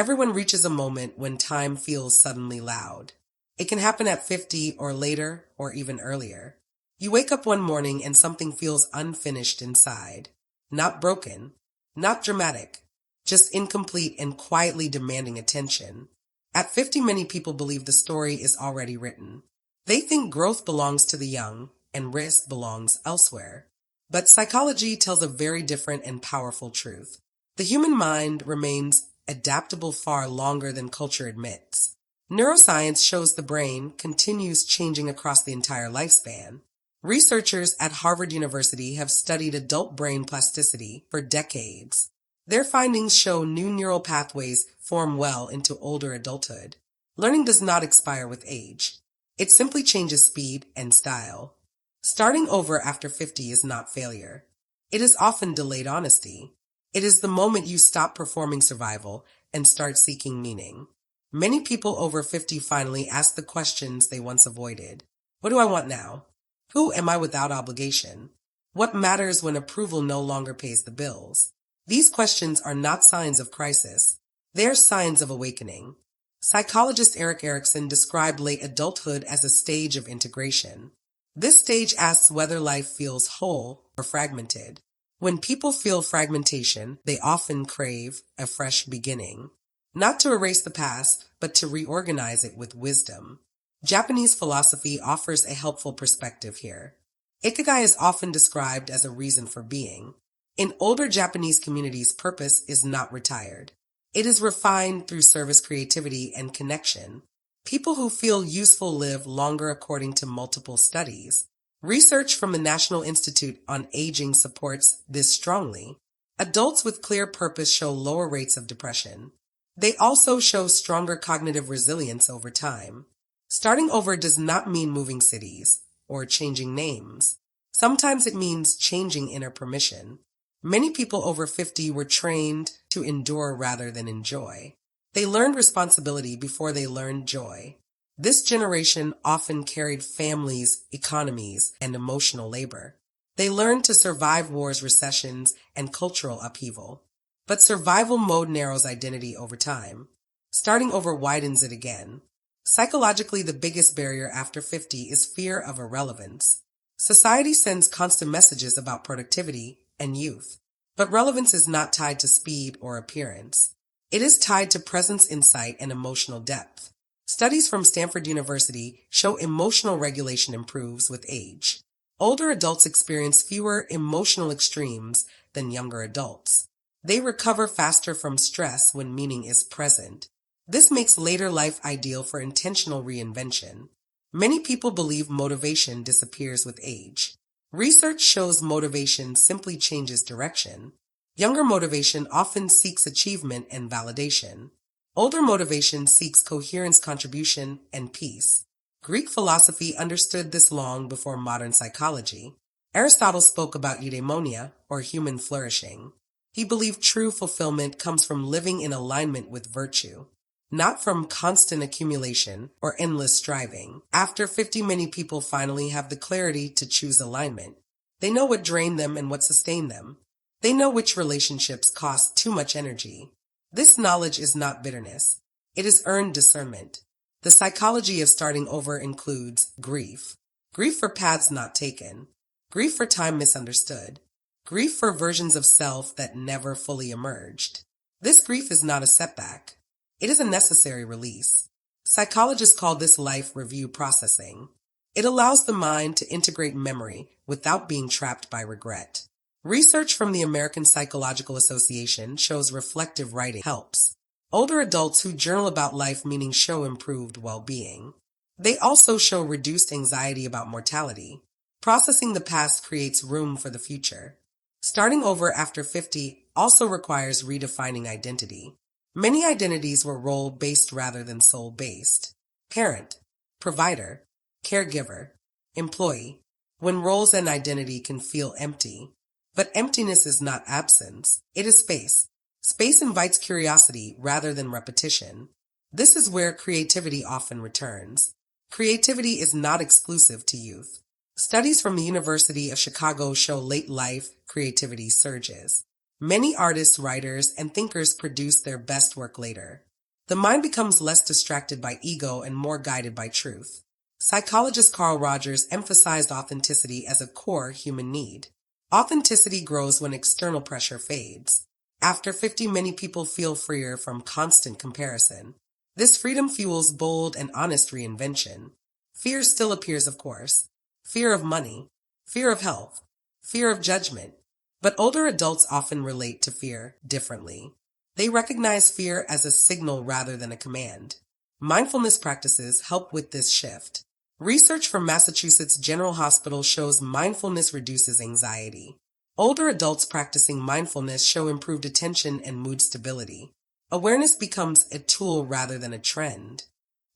Everyone reaches a moment when time feels suddenly loud. It can happen at 50 or later or even earlier. You wake up one morning and something feels unfinished inside. Not broken, not dramatic, just incomplete and quietly demanding attention. At 50, many people believe the story is already written. They think growth belongs to the young and risk belongs elsewhere. But psychology tells a very different and powerful truth. The human mind remains adaptable far longer than culture admits. Neuroscience shows the brain continues changing across the entire lifespan. Researchers at Harvard University have studied adult brain plasticity for decades. Their findings show new neural pathways form well into older adulthood. Learning does not expire with age. It simply changes speed and style. Starting over after 50 is not failure. It is often delayed honesty. It is the moment you stop performing survival and start seeking meaning. Many people over 50 finally ask the questions they once avoided. What do I want now? Who am I without obligation? What matters when approval no longer pays the bills? These questions are not signs of crisis. They are signs of awakening. Psychologist Erik Erikson described late adulthood as a stage of integration. This stage asks whether life feels whole or fragmented. When people feel fragmentation, they often crave a fresh beginning. Not to erase the past, but to reorganize it with wisdom. Japanese philosophy offers a helpful perspective here. Ikigai is often described as a reason for being. In older Japanese communities, purpose is not retired. It is refined through service, creativity, and connection. People who feel useful live longer according to multiple studies. Research from the National Institute on Aging supports this strongly. Adults with clear purpose show lower rates of depression. They also show stronger cognitive resilience over time. Starting over does not mean moving cities or changing names. Sometimes it means changing inner permission. Many people over 50 were trained to endure rather than enjoy. They learned responsibility before they learned joy. This generation often carried families, economies, and emotional labor. They learned to survive wars, recessions, and cultural upheaval. But survival mode narrows identity over time. Starting over widens it again. Psychologically, the biggest barrier after 50 is fear of irrelevance. Society sends constant messages about productivity and youth. But relevance is not tied to speed or appearance. It is tied to presence, insight, and emotional depth. Studies from Stanford University show emotional regulation improves with age. Older adults experience fewer emotional extremes than younger adults. They recover faster from stress when meaning is present. This makes later life ideal for intentional reinvention. Many people believe motivation disappears with age. Research shows motivation simply changes direction. Younger motivation often seeks achievement and validation. Older motivation seeks coherence, contribution, and peace. Greek philosophy understood this long before modern psychology. Aristotle spoke about eudaimonia, or human flourishing. He believed true fulfillment comes from living in alignment with virtue, not from constant accumulation or endless striving. After 50, many people finally have the clarity to choose alignment. They know what drained them and what sustained them. They know which relationships cost too much energy. This knowledge is not bitterness. It is earned discernment. The psychology of starting over includes grief. Grief for paths not taken. Grief for time misunderstood. Grief for versions of self that never fully emerged. This grief is not a setback. It is a necessary release. Psychologists call this life review processing. It allows the mind to integrate memory without being trapped by regret. Research from the American Psychological Association shows reflective writing helps. Older adults who journal about life meaning show improved well-being. They also show reduced anxiety about mortality. Processing the past creates room for the future. Starting over after 50 also requires redefining identity. Many identities were role-based rather than soul-based. Parent, provider, caregiver, employee. When roles and identity can feel empty. But emptiness is not absence. It is space. Space invites curiosity rather than repetition. This is where creativity often returns. Creativity is not exclusive to youth. Studies from the University of Chicago show late life creativity surges. Many artists, writers, and thinkers produce their best work later. The mind becomes less distracted by ego and more guided by truth. Psychologist Carl Rogers emphasized authenticity as a core human need. Authenticity grows when external pressure fades. After 50, many people feel freer from constant comparison. This freedom fuels bold and honest reinvention. Fear still appears, of course. Fear of money, fear of health, fear of judgment. But older adults often relate to fear differently. They recognize fear as a signal rather than a command. Mindfulness practices help with this shift. Research from Massachusetts General Hospital shows mindfulness reduces anxiety. Older adults practicing mindfulness show improved attention and mood stability. Awareness becomes a tool rather than a trend.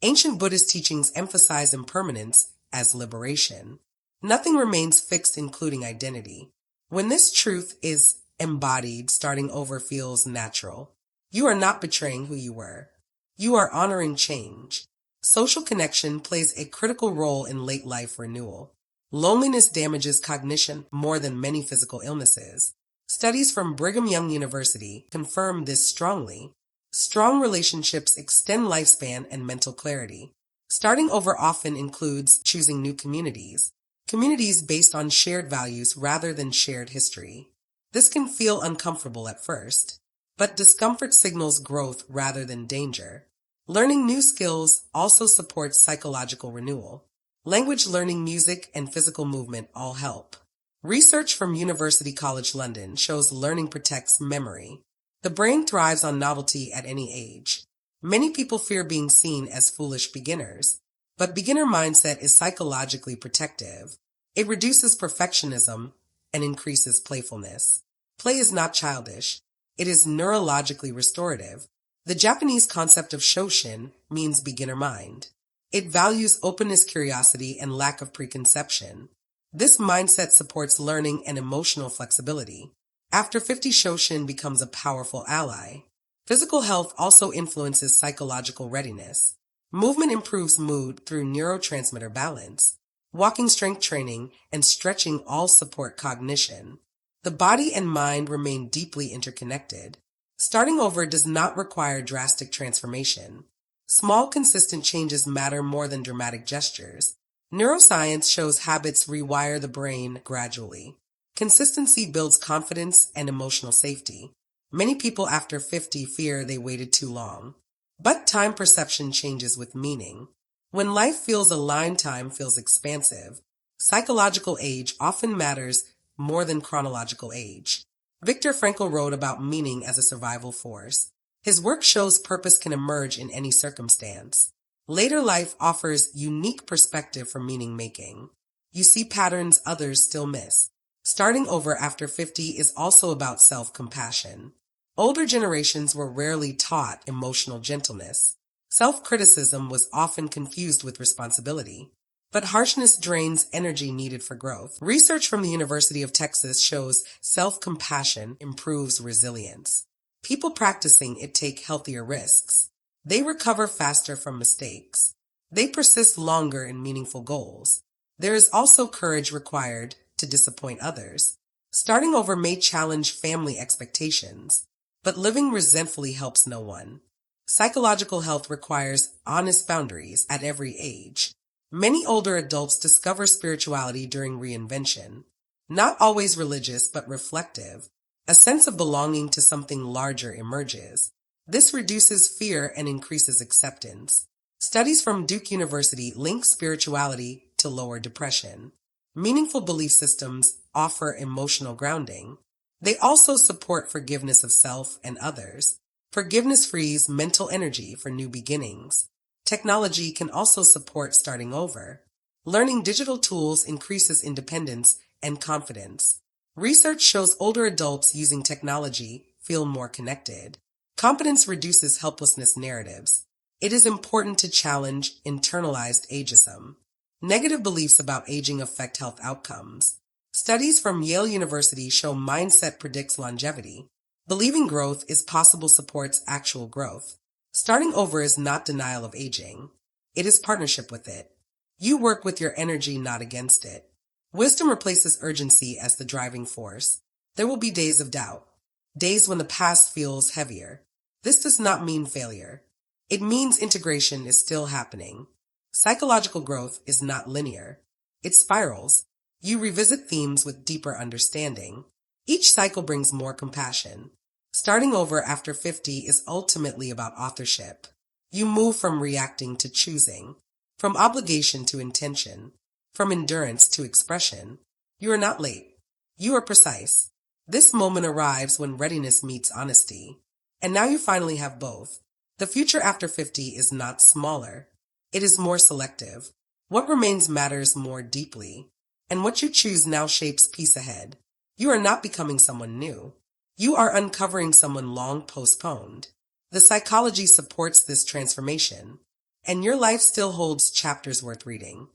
Ancient Buddhist teachings emphasize impermanence as liberation. Nothing remains fixed, including identity. When this truth is embodied, starting over feels natural. You are not betraying who you were. You are honoring change. Social connection plays a critical role in late life renewal. Loneliness damages cognition more than many physical illnesses. Studies from Brigham Young University confirm this strongly. Strong relationships extend lifespan and mental clarity. Starting over often includes choosing new communities. Communities based on shared values rather than shared history. This can feel uncomfortable at first, but discomfort signals growth rather than danger. Learning new skills also supports psychological renewal. Language learning, music, and physical movement all help. Research from University College London shows learning protects memory. The brain thrives on novelty at any age. Many people fear being seen as foolish beginners, but beginner mindset is psychologically protective. It reduces perfectionism and increases playfulness. Play is not childish. It is neurologically restorative. The Japanese concept of shoshin means beginner mind. It values openness, curiosity, and lack of preconception. This mindset supports learning and emotional flexibility. After 50, shoshin becomes a powerful ally. Physical health also influences psychological readiness. Movement improves mood through neurotransmitter balance. Walking, strength training, and stretching all support cognition. The body and mind remain deeply interconnected. Starting over does not require drastic transformation. Small, consistent changes matter more than dramatic gestures. Neuroscience shows habits rewire the brain gradually. Consistency builds confidence and emotional safety. Many people after 50 fear they waited too long. But time perception changes with meaning. When life feels aligned, time feels expansive. Psychological age often matters more than chronological age. Viktor Frankl wrote about meaning as a survival force. His work shows purpose can emerge in any circumstance. Later life offers unique perspective for meaning making. You see patterns others still miss. Starting over after 50 is also about self-compassion. Older generations were rarely taught emotional gentleness. Self-criticism was often confused with responsibility. But harshness drains energy needed for growth. Research from the University of Texas shows self-compassion improves resilience. People practicing it take healthier risks. They recover faster from mistakes. They persist longer in meaningful goals. There is also courage required to disappoint others. Starting over may challenge family expectations, but living resentfully helps no one. Psychological health requires honest boundaries at every age. Many older adults discover spirituality during reinvention. Not always religious, but reflective. A sense of belonging to something larger emerges. This reduces fear and increases acceptance. Studies from Duke University link spirituality to lower depression. Meaningful belief systems offer emotional grounding. They also support forgiveness of self and others. Forgiveness frees mental energy for new beginnings. Technology can also support starting over. Learning digital tools increases independence and confidence. Research shows older adults using technology feel more connected. Competence reduces helplessness narratives. It is important to challenge internalized ageism. Negative beliefs about aging affect health outcomes. Studies from Yale University show mindset predicts longevity. Believing growth is possible supports actual growth. Starting over is not denial of aging. It is partnership with it. You work with your energy, not against it. Wisdom replaces urgency as the driving force. There will be days of doubt. Days when the past feels heavier. This does not mean failure. It means integration is still happening. Psychological growth is not linear. It spirals. You revisit themes with deeper understanding. Each cycle brings more compassion. Starting over after 50 is ultimately about authorship. You move from reacting to choosing, from obligation to intention, from endurance to expression. You are not late. You are precise. This moment arrives when readiness meets honesty. And now you finally have both. The future after 50 is not smaller. It is more selective. What remains matters more deeply. And what you choose now shapes peace ahead. You are not becoming someone new. You are uncovering someone long postponed. The psychology supports this transformation. And your life still holds chapters worth reading.